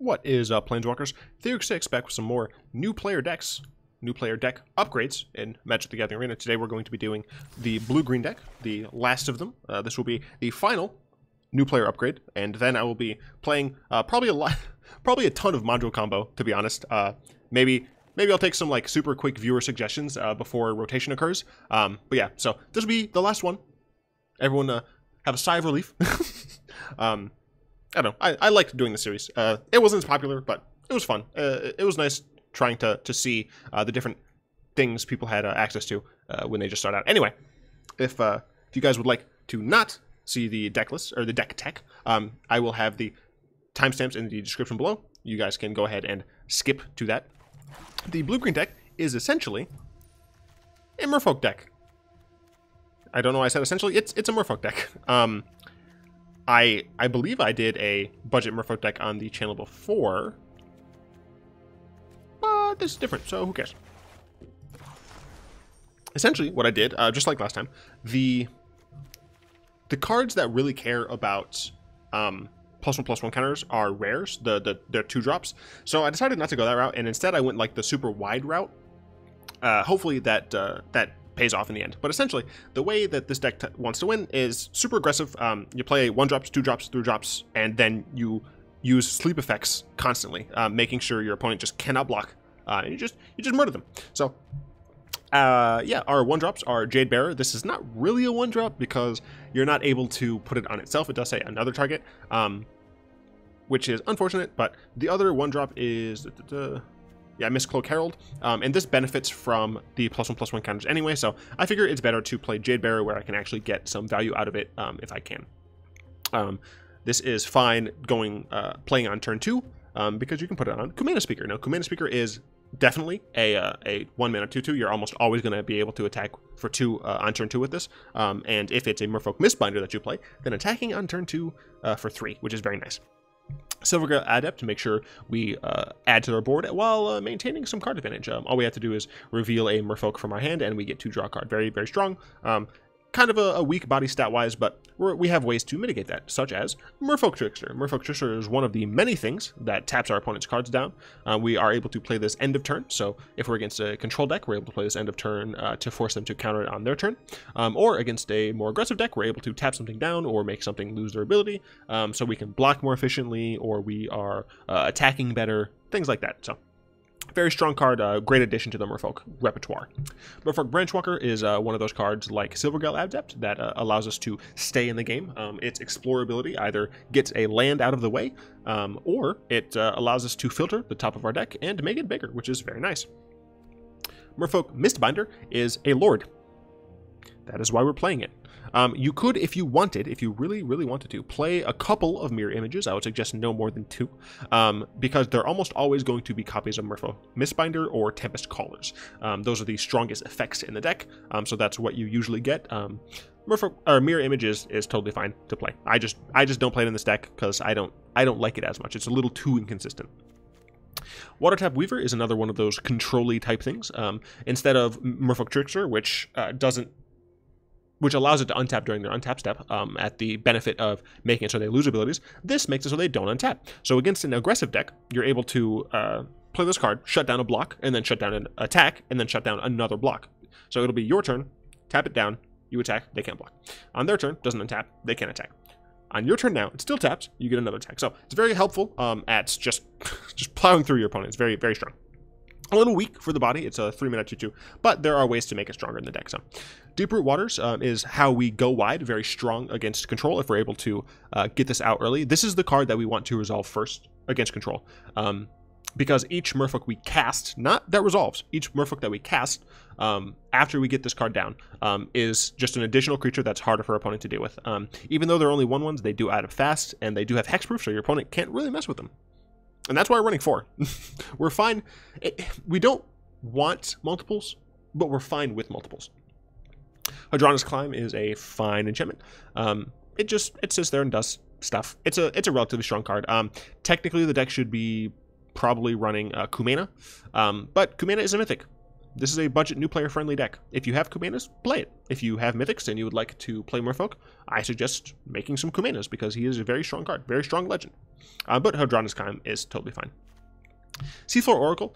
What is up, Planeswalkers? Theurx6 back with some more new player decks, new player deck upgrades in Magic the Gathering Arena. Today we're going to be doing the blue-green deck, the last of them. This will be the final new player upgrade, and then I will be playing probably a ton of module combo, to be honest. Maybe I'll take some like super quick viewer suggestions before rotation occurs. But yeah, so this will be the last one. Everyone have a sigh of relief. I don't know. I liked doing the series. It wasn't as popular, but it was fun. It was nice trying to see the different things people had access to when they just started out. Anyway, if you guys would like to not see the deck list or the deck tech, I will have the timestamps in the description below. You guys can go ahead and skip to that. The blue-green deck is essentially a Merfolk deck. I don't know why I said essentially. It's a Merfolk deck. I believe I did a budget Merfolk deck on the channel before, but this is different, so who cares? Essentially, what I did, just like last time, the cards that really care about +1/+1 counters are rares. They're 2-drops. So I decided not to go that route, and instead I went like the super wide route. Hopefully that pays off in the end. But essentially, the way that this deck wants to win is super aggressive. You play 1-drops, 2-drops, 3-drops, and then you use sleep effects constantly, making sure your opponent just cannot block. And you just murder them. So yeah, our 1-drops are Jade Bearer. This is not really a 1-drop because you're not able to put it on itself. It does say another target, which is unfortunate. But the other 1-drop is yeah, Miscloak Herald, and this benefits from the +1/+1 counters anyway, so I figure it's better to play Jade Bearer where I can actually get some value out of it if I can. This is fine going playing on turn 2 because you can put it on Kumena Speaker. Now, Kumena Speaker is definitely a 1-mana 2/2. You're almost always going to be able to attack for 2 on turn 2 with this, and if it's a Merfolk Mistbinder that you play, then attacking on turn 2 for 3, which is very nice. Silvergill Adept to make sure we add to our board while maintaining some card advantage. All we have to do is reveal a Merfolk from our hand and we get to draw a card. Very, very strong. Kind of a weak body stat-wise, but we have ways to mitigate that, such as Merfolk Trickster. Merfolk Trickster is one of the many things that taps our opponent's cards down. We are able to play this end of turn, so if we're against a control deck, we're able to play this end of turn to force them to counter it on their turn. Or against a more aggressive deck, we're able to tap something down or make something lose their ability, so we can block more efficiently or we are attacking better, things like that. So very strong card, great addition to the Merfolk repertoire. Merfolk Branchwalker is one of those cards like Silvergill Adept that allows us to stay in the game. Its explorability either gets a land out of the way, or it allows us to filter the top of our deck and make it bigger, which is very nice. Merfolk Mistbinder is a Lord. That is why we're playing it. You could, if you wanted, if you really, really wanted to, play a couple of mirror images. I would suggest no more than 2, because they're almost always going to be copies of Merfolk Mistbinder or Tempest Callers. Those are the strongest effects in the deck, so that's what you usually get. Merfolk or mirror images is totally fine to play. I just don't play it in this deck because I don't like it as much. It's a little too inconsistent. Watertap Weaver is another one of those control-y type things. Instead of Merfolk Trickster, which allows it to untap during their untap step at the benefit of making it so they lose abilities. This makes it so they don't untap. So against an aggressive deck, you're able to play this card, shut down a block, and then shut down an attack, and then shut down another block. So it'll be your turn, tap it down, you attack, they can't block. On their turn, doesn't untap, they can't attack. On your turn now, it still taps, you get another attack. So it's very helpful at just plowing through your opponent. It's very, very strong. A little weak for the body. It's a 3-mana 2/2, but there are ways to make it stronger in the deck. So, Deeproot Waters is how we go wide, very strong against control if we're able to get this out early. This is the card that we want to resolve first against control, because each Merfolk we cast, not that resolves, each Merfolk that we cast after we get this card down is just an additional creature that's harder for our opponent to deal with. Even though they're only 1/1s, they do add up fast, and they do have hexproof, so your opponent can't really mess with them. And that's why we're running 4. We're fine. We don't want multiples, but we're fine with multiples. Hadana's Climb is a fine enchantment. It sits there and does stuff. It's a relatively strong card. Technically, the deck should be probably running Kumena, but Kumena is a mythic. This is a budget new player friendly deck. If you have Kumenas, play it. If you have mythics and you would like to play Merfolk, I suggest making some Kumenas because he is a very strong card, very strong legend. But Hadana's Chime is totally fine. Seafloor Oracle.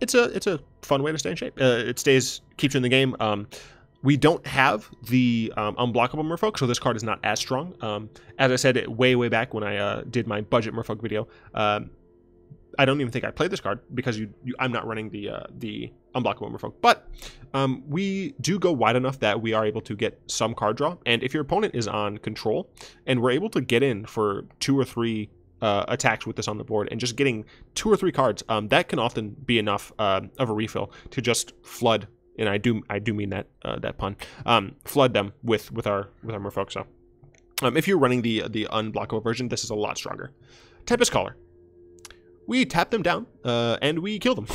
It's a fun way to stay in shape. It keeps you in the game. We don't have the unblockable Merfolk, so this card is not as strong. As I said way back when I did my budget Merfolk video, I don't even think I played this card because I'm not running the unblockable Merfolk. But we do go wide enough that we are able to get some card draw. And if your opponent is on control and we're able to get in for 2 or 3 attacks with this on the board and just getting 2 or 3 cards, that can often be enough of a refill to just flood. And I do mean that that pun. Flood them with our Merfolk. So if you're running the unblockable version, this is a lot stronger. Tempest Caller. We tap them down and we kill them.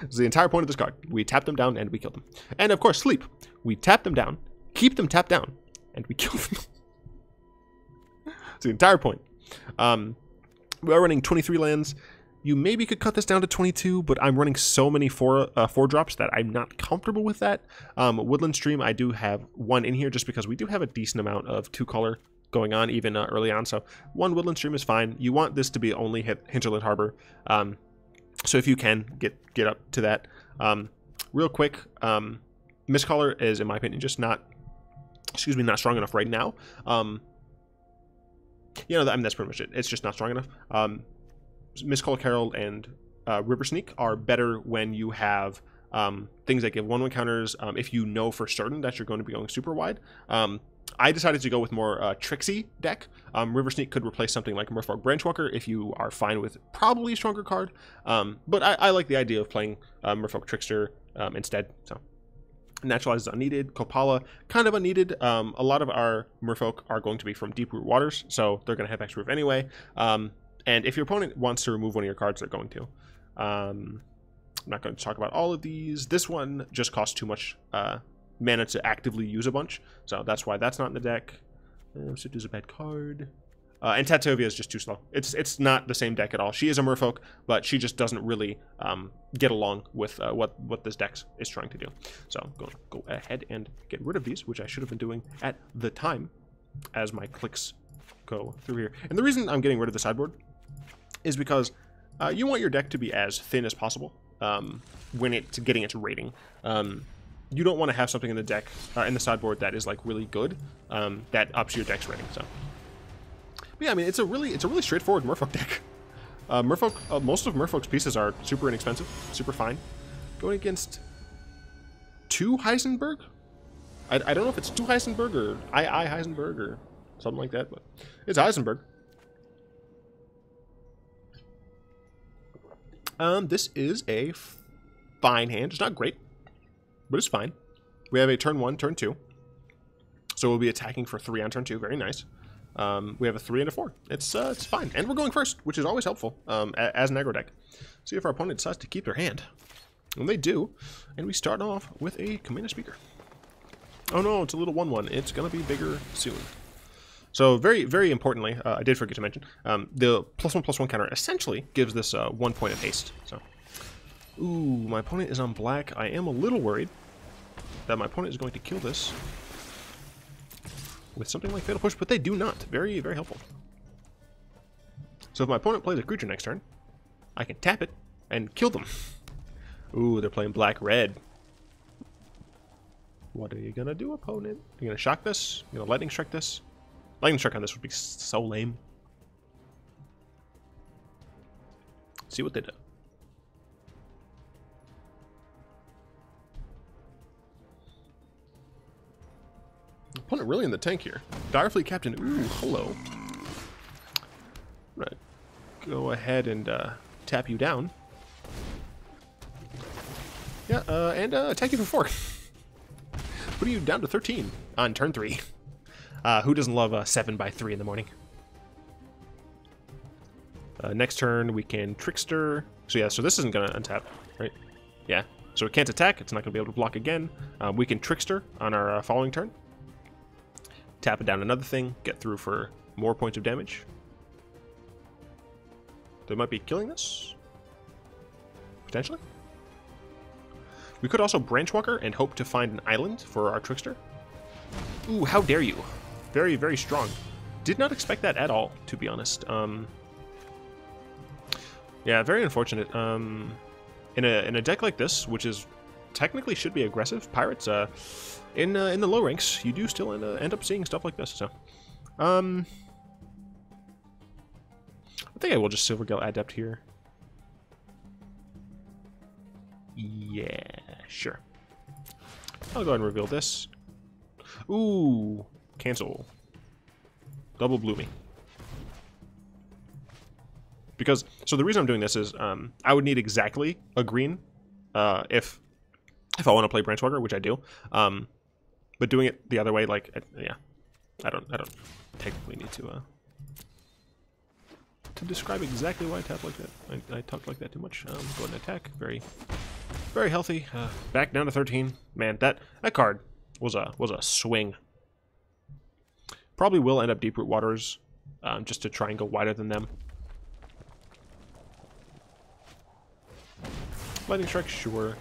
That's the entire point of this card. We tap them down and we kill them. And of course, Sleep. We tap them down, keep them tapped down, and we kill them. That's the entire point. We are running 23 lands. You maybe could cut this down to 22, but I'm running so many 4 drops that I'm not comfortable with that. Woodland Stream, I do have 1 in here just because we do have a decent amount of 2-color going on even early on. So 1 Woodland Stream is fine. You want this to be only Hinterland Harbor. So if you can get up to that. Real quick, Mistcaller is, in my opinion, just not strong enough right now. You know, I mean, that's pretty much it. It's just not strong enough. Mistcaller, Herald, and River Sneak are better when you have things that give 1/1 counters. If you know for certain that you're going to be going super wide. I decided to go with more tricksy deck. River Sneak could replace something like Merfolk Branchwalker if you are fine with probably a stronger card. But I like the idea of playing Merfolk Trickster instead. So Naturalize is unneeded. Kopala, kind of unneeded. A lot of our Merfolk are going to be from Deeproot Waters, so they're going to have extra roof anyway. And if your opponent wants to remove one of your cards, they're going to. I'm not going to talk about all of these. This one just costs too much mana to actively use a bunch, so that's why that's not in the deck. Swift is a bad card. And Tatovia is just too slow. It's not the same deck at all. She is a Merfolk, but she just doesn't really get along with what this deck is trying to do. So I'm going to go ahead and get rid of these, which I should have been doing at the time as my clicks go through here. And the reason I'm getting rid of the sideboard is because you want your deck to be as thin as possible when it's getting its rating. You don't want to have something in the deck, in the sideboard, that is like really good, that ups your deck's rating. So, but yeah, I mean, it's a really straightforward Merfolk deck. Most of Merfolk's pieces are super inexpensive, super fine. Going against 2 Heisenberg. I don't know if it's 2 Heisenberg or I Heisenberg or something like that, but it's Heisenberg. This is a fine hand. It's not great, but it's fine. We have a turn 1, turn 2. So we'll be attacking for 3 on turn 2. Very nice. We have a 3 and a 4. It's fine. And we're going first, which is always helpful as an aggro deck. See if our opponent decides to keep their hand. And they do. And we start off with a Kumena Speaker. Oh no, it's a little 1/1. It's going to be bigger soon. So very importantly, I did forget to mention, the +1/+1 counter essentially gives this 1 point of haste. So, ooh, my opponent is on black. I am a little worried that my opponent is going to kill this with something like Fatal Push, but they do not. Very helpful. So if my opponent plays a creature next turn, I can tap it and kill them. Ooh, they're playing black-red. What are you gonna do, opponent? You gonna shock this? You gonna lightning strike this? Lightning strike on this would be so lame. See what they do. Opponent really in the tank here. Direfleet Captain. Ooh, hello. Right. Go ahead and tap you down. Yeah, and attack you for 4. Putting you down to 13 on turn 3. Who doesn't love 7/3 in the morning? Next turn we can Trickster. So yeah, so this isn't gonna untap, right? Yeah. So it can't attack. It's not gonna be able to block again. We can Trickster on our following turn. Tap it down another thing. Get through for more points of damage. They might be killing this. Potentially. We could also Branchwalker and hope to find an island for our Trickster. Ooh, how dare you. Very strong. Did not expect that at all, to be honest. Yeah, very unfortunate. In a deck like this, which is technically should be aggressive, Pirates, in the low ranks, you do still end up seeing stuff like this. So, I think I will just Silvergill Adept here. Yeah, sure. I'll go ahead and reveal this. Ooh, cancel. Double blew me. Because, so the reason I'm doing this is, I would need exactly a green, if I want to play Branchwalker, which I do. But doing it the other way, like, yeah, I don't technically need to describe exactly why I tap like that. I talked like that too much. Go ahead and attack. Very, very healthy. Back down to 13. Man, that card was a swing. Probably will end up Deeproot Waters, just to try and go wider than them. Lightning Strike, sure.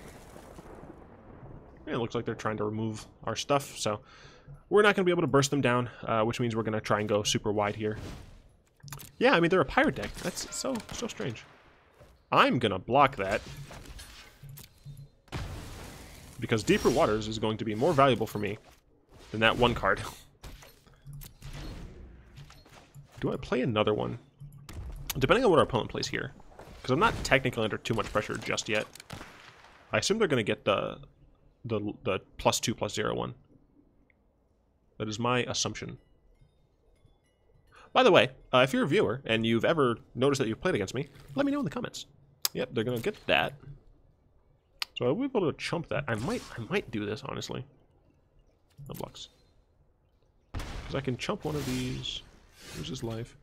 Yeah, it looks like they're trying to remove our stuff, so we're not going to be able to burst them down, which means we're going to try and go super wide here. Yeah, I mean, they're a pirate deck. That's so strange. I'm going to block that, because Deeproot Waters is going to be more valuable for me than that one card. Do I play another one? Depending on what our opponent plays here. Because I'm not technically under too much pressure just yet. I assume they're going to get the +2/+0 one. That is my assumption. By the way, if you're a viewer and you've ever noticed that you've played against me, let me know in the comments. Yep, they're going to get that. So I'll be able to chump that. I might do this, honestly. No blocks. Because I can chump one of these. Lose his life.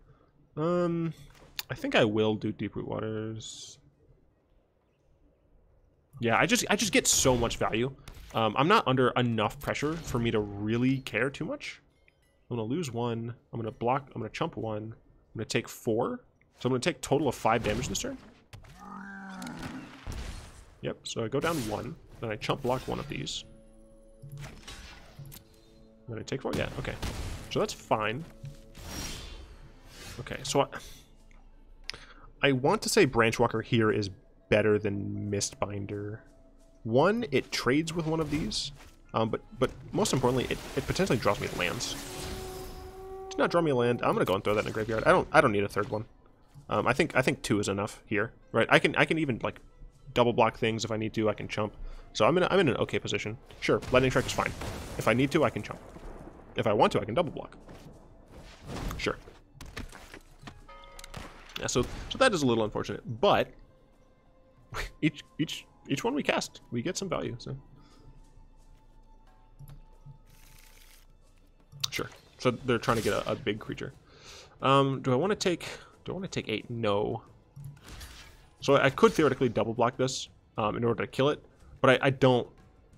I think I will do Deeproot Waters. Yeah, I just get so much value. I'm not under enough pressure for me to really care too much. I'm gonna lose one. I'm gonna block. I'm gonna chump one. I'm gonna take 4. So I'm gonna take total of 5 damage this turn. Yep. So I go down 1. Then I chump block one of these. Then I take 4. Yeah. Okay. So that's fine. Okay. So I want to say Branchwalker here is better than Mistbinder. One, it trades with one of these, but most importantly, it potentially draws me lands. Does not draw me a land. I'm gonna go and throw that in the graveyard. I don't need a third one. I think 2 is enough here, right? I can even like double block things if I need to. I can chump. So I'm in an okay position. Sure, Lightning Strike is fine. If I need to, I can chump. If I want to, I can double block. Sure. Yeah, so that is a little unfortunate, but each one we cast, we get some value. So sure. So they're trying to get a big creature. Do I want to take 8? No. So I could theoretically double block this in order to kill it, but I don't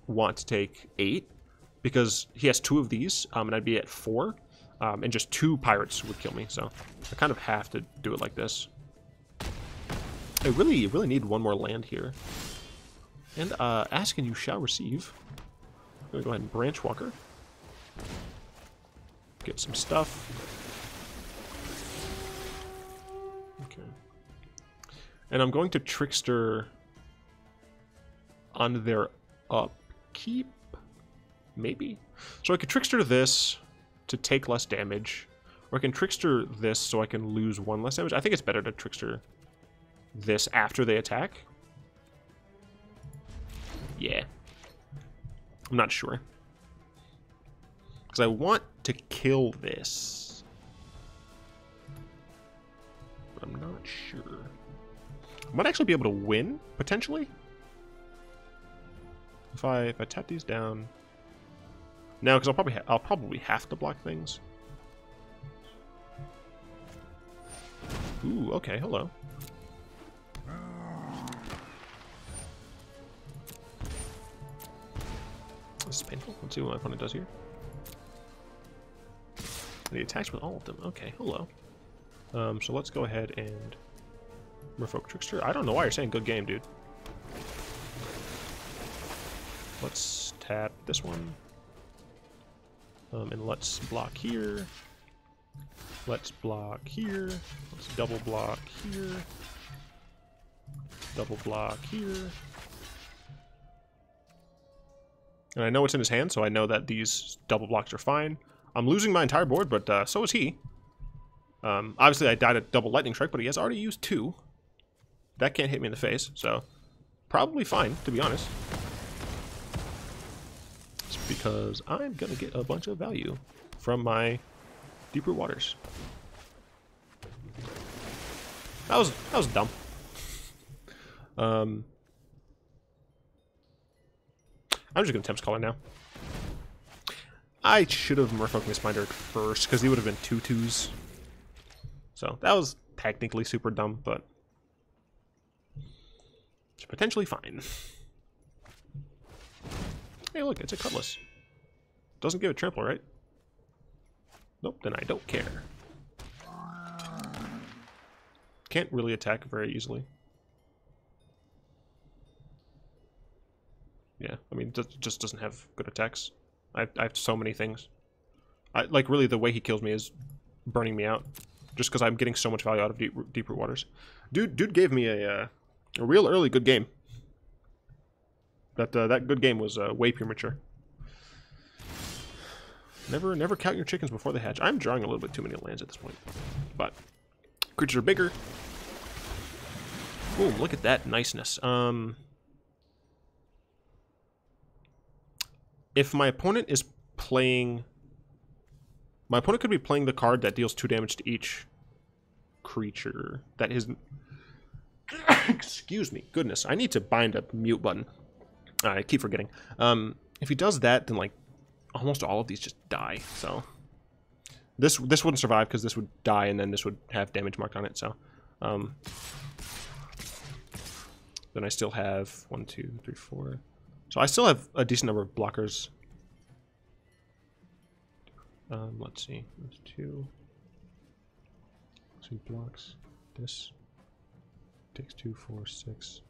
want to take 8 because he has 2 of these, and I'd be at 4. And just 2 pirates would kill me, so I kind of have to do it like this. I really need one more land here. And ask and you shall receive. I'm gonna go ahead and Branchwalker. Get some stuff. Okay. And I'm going to Trickster on their upkeep, maybe? So I could Trickster this to take less damage, or I can Trickster this so I can lose 1 less damage. I think it's better to Trickster this after they attack. Yeah. I'm not sure. Because I want to kill this. But I'm not sure. I might actually be able to win, potentially. If I tap these down. No, because I'll probably have to block things. Ooh, okay, hello. This is painful. Let's see what my opponent does here. And he attacks with all of them. Okay, hello. So let's go ahead and Merfolk Trickster. I don't know why you're saying good game, dude. Let's tap this one. And let's block here. Let's block here. Let's double block here. Double block here. And I know what's in his hand, so I know that these double blocks are fine. I'm losing my entire board, but so is he. Obviously, I died at double lightning strike, but he has already used 2. That can't hit me in the face, so probably fine, to be honest. It's because I'm gonna get a bunch of value from my Deeproot Waters. That was dumb. I'm just gonna Tempest Caller now. I should have Merfolk Mistbinder first, because he would have been 2/2s. So that was technically super dumb, but it's potentially fine. Hey, look, it's a Cutlass. Doesn't give a trample, right? Nope, then I don't care. Can't really attack very easily. Yeah, I mean, it just doesn't have good attacks. I have so many things. Like, really, the way he kills me is burning me out. Just because I'm getting so much value out of Deeproot Waters. Dude gave me a real early good game. That good game was way premature. Never count your chickens before they hatch. I'm drawing a little bit too many lands at this point. But creatures are bigger. Boom, look at that niceness. If my opponent is playing... My opponent could be playing the card that deals 2 damage to each creature. That is... Excuse me. Goodness, I need to bind a mute button. I keep forgetting. If he does that, then, like, almost all of these just die, so... This wouldn't survive, because this would die, and then this would have damage marked on it, so... Then I still have 1, 2, 3, 4... So I still have a decent number of blockers. Let's see. There's 2. 2 blocks. This takes 2, 4, 6.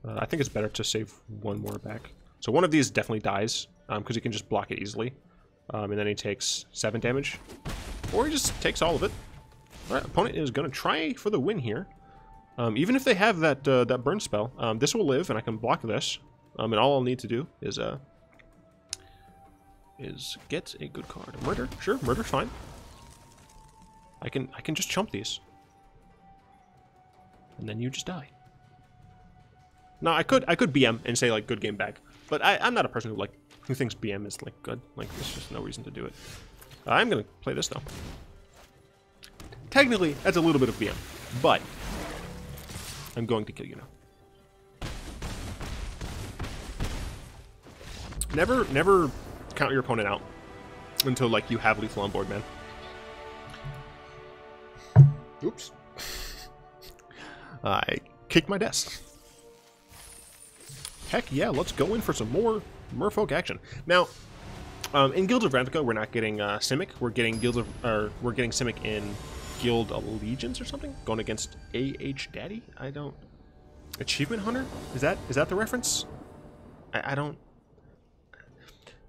I think it's better to save 1 more back. So one of these definitely dies, because he can just block it easily. And then he takes 7 damage. Or he just takes all of it. Alright, opponent is going to try for the win here. Even if they have that burn spell, this will live, and I can block this. And all I'll need to do is get a good card. Murder, sure, murder's fine. I can just chump these, and then you just die. Now I could BM and say like good game back, but I'm not a person who thinks BM is like good. Like there's just no reason to do it. I'm gonna play this though. Technically, that's a little bit of BM, but I'm going to kill you now. Never count your opponent out until like you have lethal on board, man. Oops. I kicked my desk. Heck yeah, let's go in for some more Merfolk action. Now, in Guilds of Ravnica, we're not getting Simic. We're getting we're getting Simic in Guild Allegiance or something. Going against AH Daddy. I don't. Achievement Hunter? Is that the reference? I don't.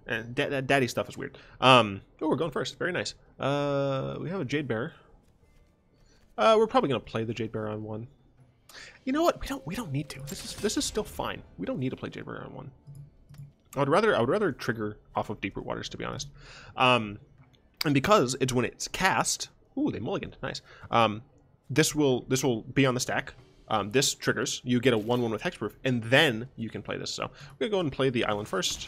That daddy stuff is weird. Oh, we're going first. Very nice. We have a Jade Bearer. We're probably gonna play the Jade Bearer on 1. You know what? We don't need to. This is still fine. We don't need to play Jade Bearer on 1. I would rather trigger off of Deeproot Waters, to be honest. And because it's when it's cast. Ooh, they mulliganed. Nice. This will be on the stack. This triggers. You get a 1/1 with hexproof, and then you can play this. So we're gonna go and play the island first.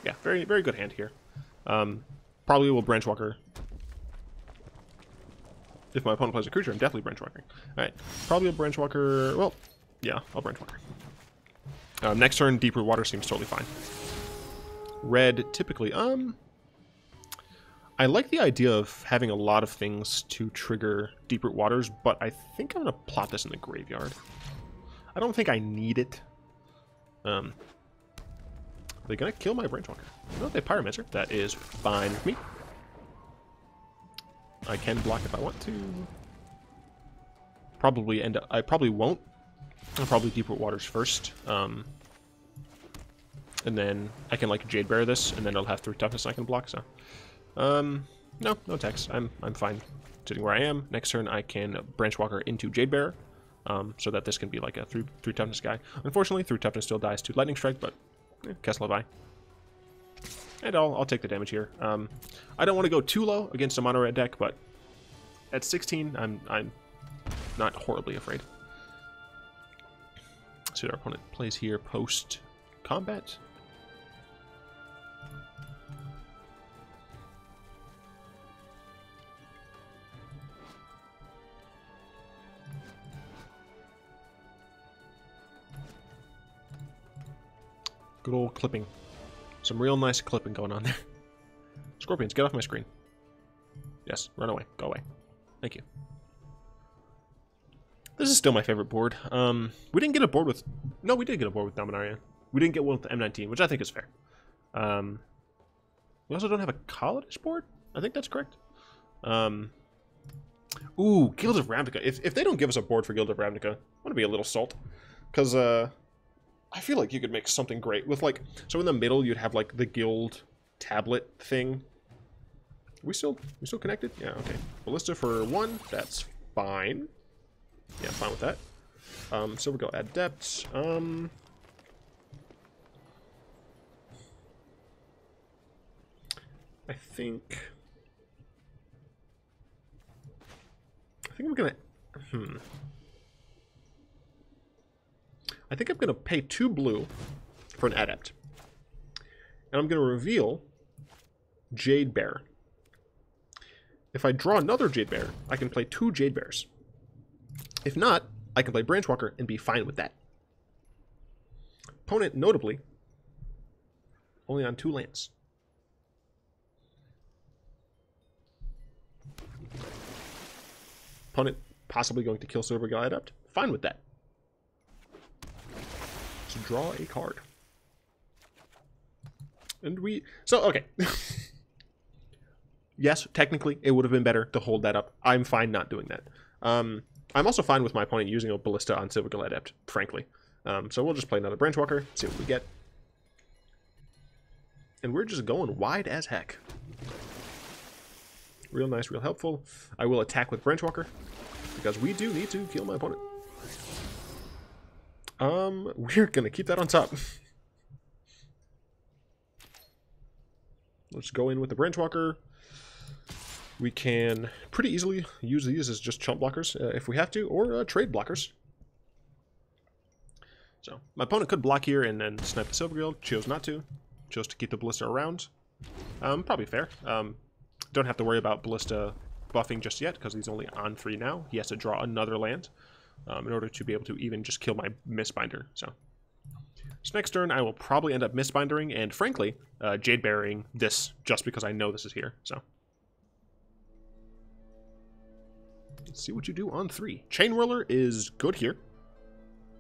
Yeah, very good hand here. Probably will Branchwalker. If my opponent plays a creature, I'm definitely Branchwalkering. Alright, probably a Branchwalker. Well, yeah, I'll Branchwalker. Next turn, Deeproot Waters seems totally fine. Red, typically, I like the idea of having a lot of things to trigger Deeproot Waters, but I think I'm going to plot this in the graveyard. I don't think I need it. Are they going to kill my Branchwalker? No, they Pyromancer. That is fine with me. I can block if I want to. Probably end up... I probably won't. I'll probably Deeproot Waters first. And then I can, like, Jade Bearer this, and then it'll have 3 toughness I can block, so... No attacks. I'm fine sitting where I am. Next turn I can Branchwalker into Jade Bearer, so that this can be like a 3 toughness guy. Unfortunately, 3 toughness still dies to Lightning Strike, but Castle of Eye. And I'll take the damage here. I don't want to go too low against a mono red deck, but at 16, I'm not horribly afraid. See what our opponent plays here post combat. Good old clipping. Some real nice clipping going on there. Scorpions, get off my screen. Yes, run away. Go away. Thank you. This is still my favorite board. We didn't get a board with... No, we did get a board with Dominaria. We didn't get one with M19, which I think is fair. We also don't have a Kaladesh board? I think that's correct. Ooh, Guild of Ravnica. If they don't give us a board for Guild of Ravnica, I want to be a little salt. Because, I feel like you could make something great with, like... So in the middle, you'd have, like, the Guild tablet thing. We still connected? Yeah, okay. Ballista for 1. That's fine. Yeah, I'm fine with that. Silvergill Adept. I think I'm gonna... I think I'm gonna pay 2 blue for an Adept. And I'm gonna reveal Jade Bearer. If I draw another Jade Bearer, I can play 2 Jade Bears. If not, I can play Branchwalker and be fine with that. Opponent, notably, only on 2 lands. Opponent possibly going to kill Silvergill Adept. Fine with that. So draw a card. And we... So, okay. Yes, technically, it would have been better to hold that up. I'm fine not doing that. I'm also fine with my opponent using a Ballista on Silvergill Adept, frankly. So we'll just play another Branchwalker, see what we get. And we're just going wide as heck. Real nice, real helpful. I will attack with Branchwalker, because we do need to kill my opponent. We're gonna keep that on top. Let's go in with the Branchwalker. We can pretty easily use these as just chump blockers if we have to, or trade blockers. So, my opponent could block here and then snipe the Silvergill. Chose not to. Chose to keep the Ballista around. Probably fair. Don't have to worry about Ballista buffing just yet, because he's only on 3 now. He has to draw another land in order to be able to even just kill my Mistbinder. So next turn, I will probably end up Mistbindering, and frankly, Jade Bearing this, just because I know this is here. So let's see what you do on 3. Chain Whirler is good here.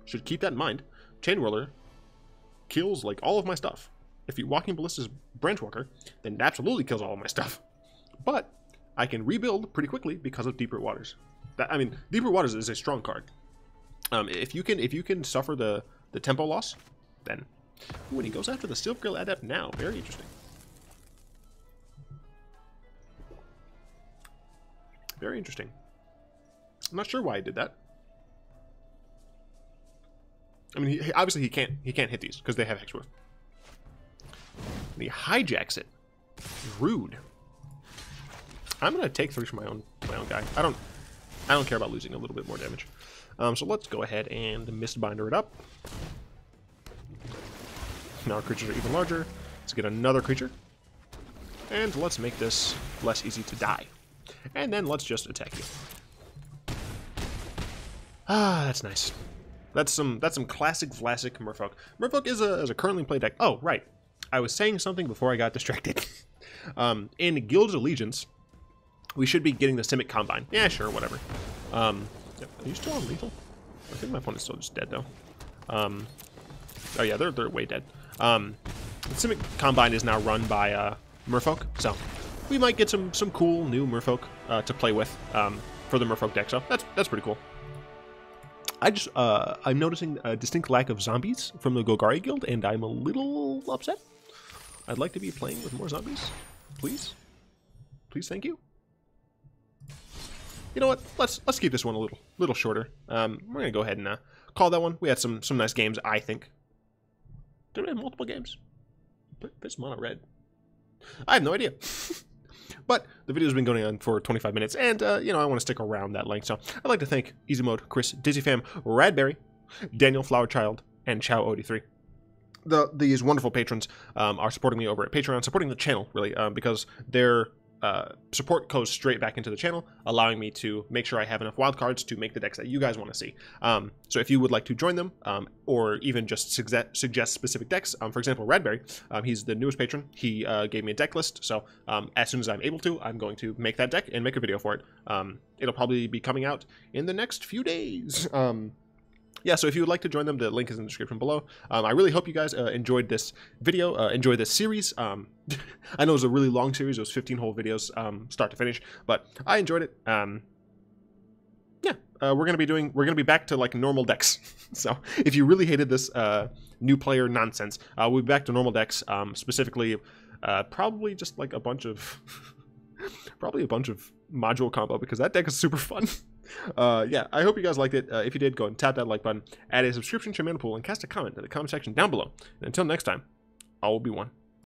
Should keep that in mind. Chain Whirler kills, like, all of my stuff. If you Walking Ballista's Branchwalker, then it absolutely kills all of my stuff. But I can rebuild pretty quickly because of Deeproot Waters. I mean, Deeproot Waters is a strong card. If you can suffer the tempo loss, then... Ooh, and he goes after the Silvergill Adept now. Very interesting. Very interesting. I'm not sure why he did that. I mean, obviously he can't hit these because they have Hexproof. And he hijacks it. Rude. I'm gonna take 3 for my own guy. I don't care about losing a little bit more damage. So let's go ahead and Mistbinder it up. Now our creatures are even larger. Let's get another creature. And let's make this less easy to die. And then let's just attack you. Ah, that's nice. That's some classic Vlasic Merfolk. Merfolk is a currently played deck. Oh, right. I was saying something before I got distracted. In Guild Allegiance, we should be getting the Simic Combine. Yeah, sure, whatever. Are you still on lethal? I think my opponent's still just dead, though. Oh, yeah, they're way dead. The Simic Combine is now run by Merfolk, so we might get some cool new Merfolk to play with for the Merfolk deck, so that's pretty cool. I'm noticing a distinct lack of zombies from the Golgari Guild, and I'm a little upset. I'd like to be playing with more zombies, please. Please, thank you. You know what? Let's keep this one a little shorter. We're gonna go ahead and call that one. We had some nice games, I think. Did we have multiple games? This mono red. I have no idea. But the video's been going on for 25 minutes, and you know, I want to stick around that length. So I'd like to thank Easy Mode, Chris, DizzyFam, Radberry, Daniel Flowerchild, and Chow03. These wonderful patrons are supporting me over at Patreon, supporting the channel, really, because their support goes straight back into the channel, allowing me to make sure I have enough wildcards to make the decks that you guys want to see. So if you would like to join them, or even just suggest specific decks, for example, Radberry, he's the newest patron. He gave me a deck list, so as soon as I'm able to, I'm going to make that deck and make a video for it. It'll probably be coming out in the next few days. Yeah, so if you would like to join them, the link is in the description below. I really hope you guys enjoyed this video, enjoyed this series. I know it was a really long series. It was 15 whole videos, start to finish, but I enjoyed it. Yeah, we're gonna be back to like normal decks. So if you really hated this new player nonsense, we'll be back to normal decks. Specifically, probably just like a bunch of module combo, because that deck is super fun. Yeah, I hope you guys liked it. If you did, go and tap that like button, add a subscription to your mana pool, and cast a comment in the comment section down below. And until next time, I will be one.